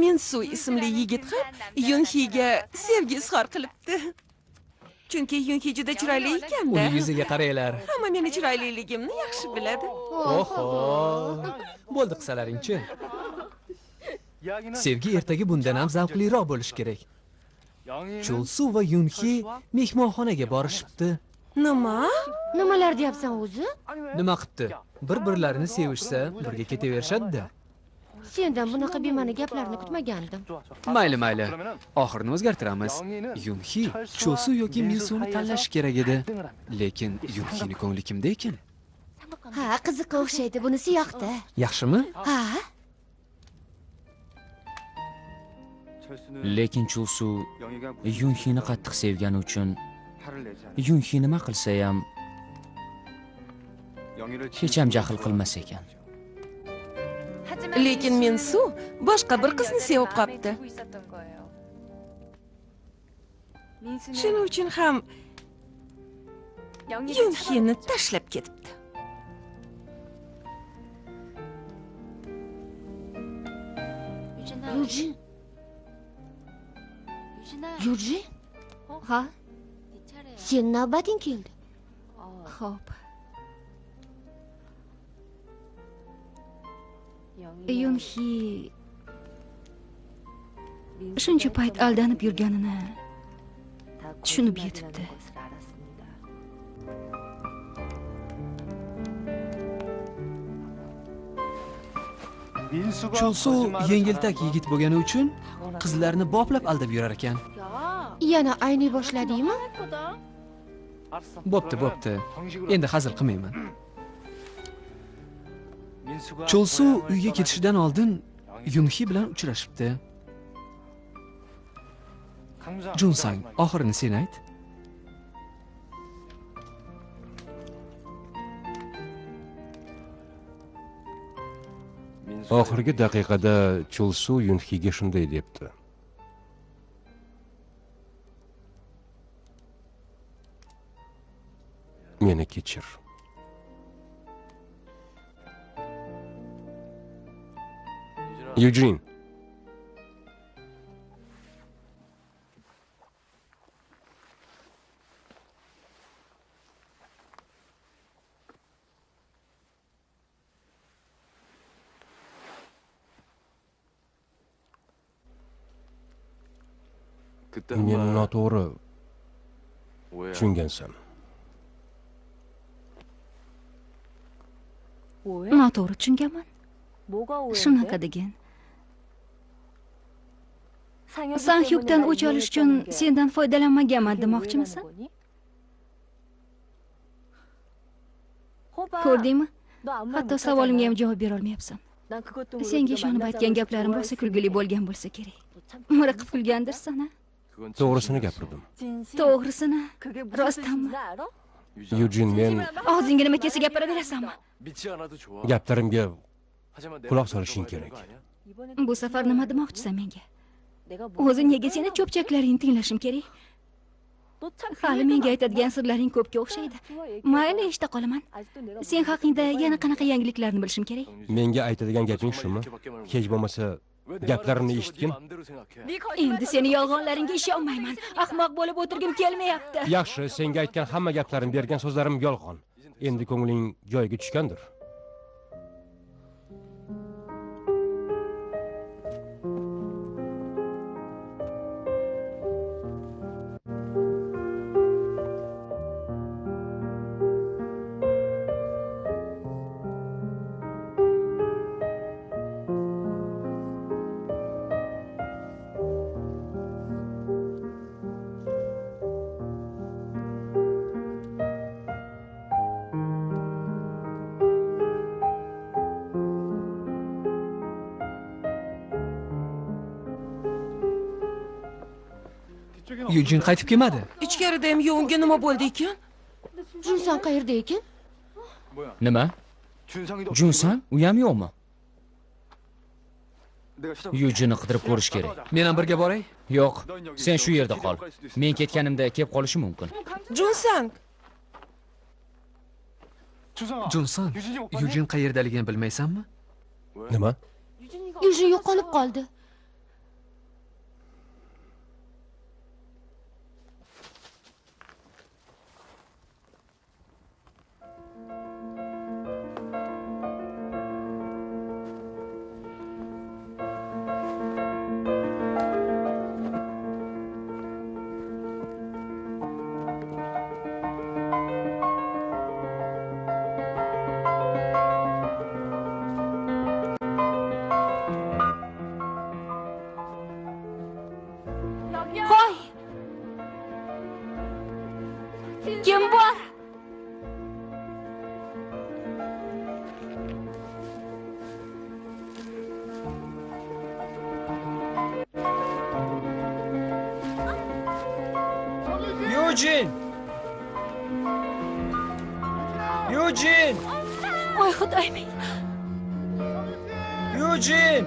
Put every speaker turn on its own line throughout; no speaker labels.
Minsu ismli yigit ham Yunxiga sevgi izhor qilibdi. Chunki Yunxi juda chiroyli ekan-da.
Uning yuziga qaranglar.
Hamma meni chiroyliligimni yaxshi biladi.
Oho. Bo'ldi qisalaring-chi. Sevgi ertaga bundan ham zavqliroq bo'lishi kerak. Chulsu va Yunxi mehmonxonaga borishibdi.
Nima?
Nimalar deyapsan o'zi?
Nima qilibdi? Bir-birlarini sevishsa, birga ketaverishadi-da.
Sendan bunaqa bema'ni gaplarni kutmagandim.
Mayli, mayli. Oxirini o'zgartiramiz. Yunxi Chulsu yoki Minsuni tanlash kerak edi. Lekin Yunxining ko'ngli kimda ekan?
Ha, qiziqqa o'xshaydi, bunisi yoqdi.
Yaxshimi?
Ha?
Lekin Chulsu Yunxini qattiq sevgani uchun Yunxi nima qilsa ham hech ham jahl qilmas ekan.
Lekin Minsu boshqa bir qizni sevib qopti. Shuning uchun ham Yunxini tashlab ketibdi.
Yujin. Yujin?
Ha?
Sen navbating keldi.
Xo'p. Yunxi shuncha payt aldanib yurganini tushunib yetibdi.
Chulsu yengiltak yigit bo'lgani uchun qizlarni boplab aldab yurar ekan.
Yana ayniy boshladingmi?
Bo'pti. Endi hazil qilmayman. Chulsu uyga ketishidan oldin Yunxi bilan uchrashibdi. Junsang, oxirini sen ayt.
Oxirgi daqiqada Chulsu Yunxiga shunday debdi. Meni kechir. Yujin. Men noto'g'ri tushungansan.
Noto'g'ri tushunganman. Shunaqa degan. Sanhyukdan o'ch olish uchun sendan foydalanmaganman demoqchimisan? Ko'rdingmi? Hatto savolimga ham javob bera olmayapsan. Senga ishonib aytgan gaplarim rosa kulgili bo'lgan bo'lsa kerak. Miriqib kulgandirsan-a?
To'g'risini gapirdim.
To'g'risini? Rostdanmi?
Yujin, men
Og'zingga nima kelsa gapiraverasanmi?
gaplarimga quloq solishing kerak.
Bu safar nima demoqchisan menga? O'zing nega seni cho'pchaklaringni tinglashim kerak? Hali menga aytadigan sirlaring ko'pga o'xshaydi. Mayli, eshita qolaman. Sen haqingda yana qanaqa yangiliklarni bilishim kerak?
Menga aytadigan gaping shumi? Hech bo'lmasa gaplarimni eshitgin.
Endi seni yolg'onlaringga ishonmayman. Ahmoq bo'lib o'tirgim kelmayapti.
Yaxshi, senga aytgan hamma gaplarim, bergan so'zlarim yolg'on. Endi ko'ngling joyiga tushgandir.
Yujin qaytib kelmadi.
Ichkarida ham yo'nga nima bo'ldi ekan?
Junsan qayerda ekan?
Nima? Junsan, u ham yo'qmi? Yujinni qidirib ko'rish kerak.
Men ham birga boray?
Yo'q, sen shu yerda qol. Men ketganimda kelib qolishi mumkin.
Junsang.
Junsan, Yujin qayerdaligini bilmaysanmi?
Nima?
Yujin yo'qolib qoldi.
Kim bor?
Yujin! Yujin!
Voy xudoyim.
Yujin!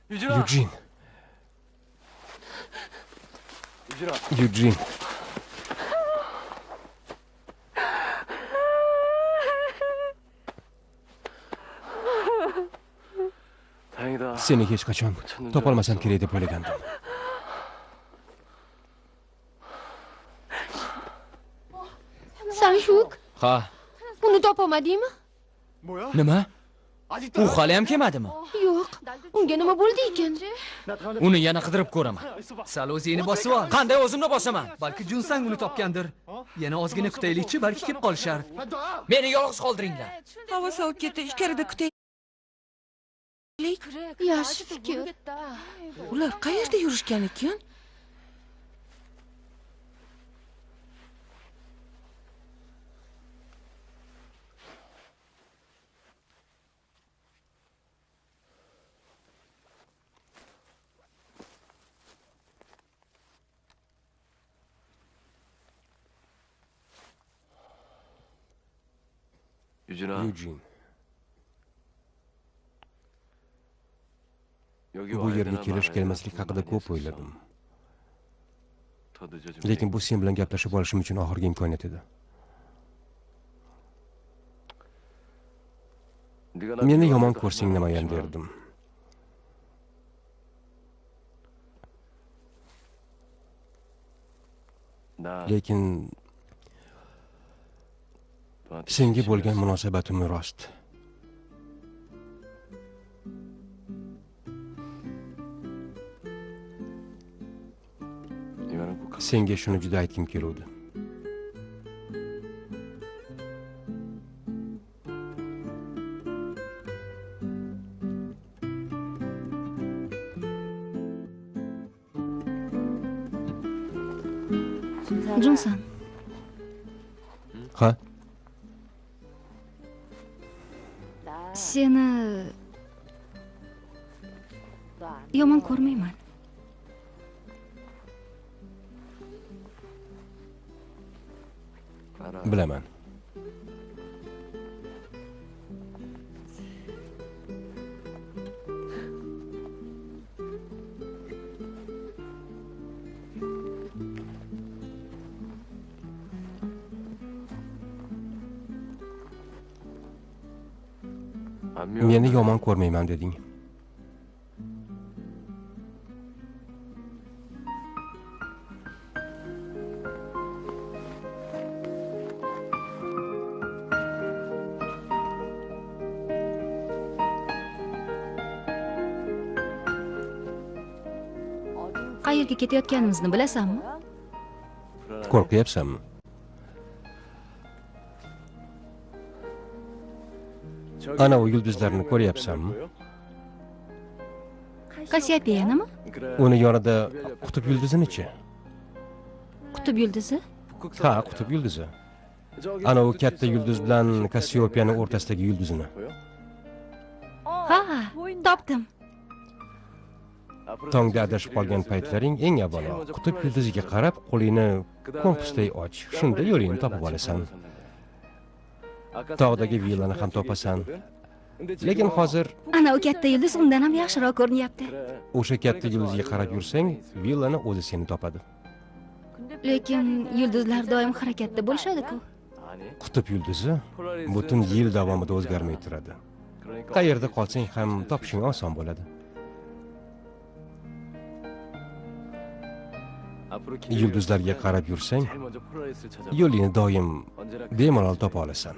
Yujin. Yujin. Seni hech qachon topolmasam kerak deb o'ylagandim.
Sanshuk,
Ha,
uni topolmadingmi?
nima? U hali ham kelmadimi?
Yo'q. Unga nima bo'ldi ekan?
Uni yana qidirib ko'raman.
Sal o'zingni bosib ol.
Qanday o'zimni bosaman?
Balki Junsang uni topgandir. Yana ozgina kutaylikchi, balki kelib qolishar.
Meni yolg'iz qoldiringlar.
Havo sovib ketdi, ichkarida kutaylik.
Yaxshi fikr.
Ular qayerda yurishgan ekan?
Yujin. Bu yerga kelish kelmaslik haqida ko'p o'yladim. Lekin bu sen bilan gaplashib olishim uchun oxirgi imkoniyat edi. Meni yomon ko'rsang nima derdim. Lekin senga bo'lgan munosabatim rost. Senga shuni juda aytgim keluvdi.
Junsan,
Ha?
seni yomon ko'rmayman.
Bilaman. Meni yomon ko'rmayman deding.
Qayerga ketayotganimizni bilasanmi?
Qo'rqyapsanmi? Ana u yulduzlarni ko'ryapsanmi?
Kasyapiyani?
Uni yonida qutb yulduzini-chi?
qutb yulduzi?
Ha, qutb yulduzi. Ana u katta yulduz bilan Kassiopiyani o'rtasidagi yulduzini.
Ha, topdim.
Tongda adashib qolgan paytlaring eng avvalo qutb yulduziga qarab qo'lingni kompasday och. Shunda yo'lingni topib olasan. Tog'dagi villani ham topasan. Lekin hozir
Ana u katta yulduz undan ham yaxshiroq ko'rinyapti.
o'sha katta yulduzga qarab yursang, villani o'zi seni topadi.
Lekin yulduzlar doim harakatda bo'lishadi-ku.
Qutb yulduzi butun yil davomida o'zgarmay turadi. Qayerda qolsang ham topishing oson bo'ladi. Yulduzlarga qarab yursang, yo'lingni doim bemalol topa olasan.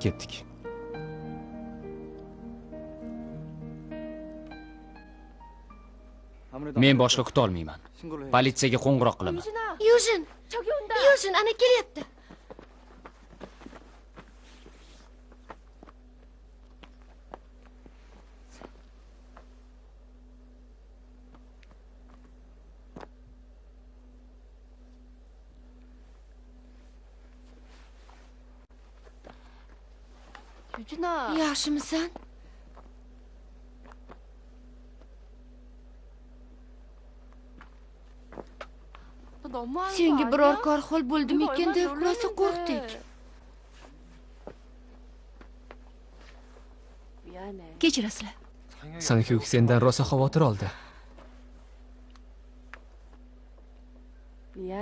Ketdik.
Men boshqa kuta olmayman. Politsiyaga qo'ng'iroq qilaman.
Yujin! Yujin, ana kelyapti. Yaxshimisan? Senga biror kor hol bo'ldimikin deb rosa qo'rqdik.
Kechirasizlar.
Sanhyuk sendan rosa xavotir oldi.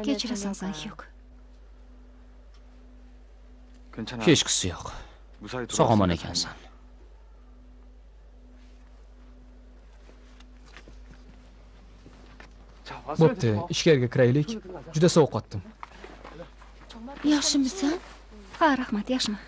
Kechirasan, Sanhyuk.
Hech qisi yo'q. Sog'omon ekansan.
Bo'pti, ichkariga kiraylik. Juda sovuq qotdim.
Yaxshimisan?
Ha, rahmat, yaxshiman.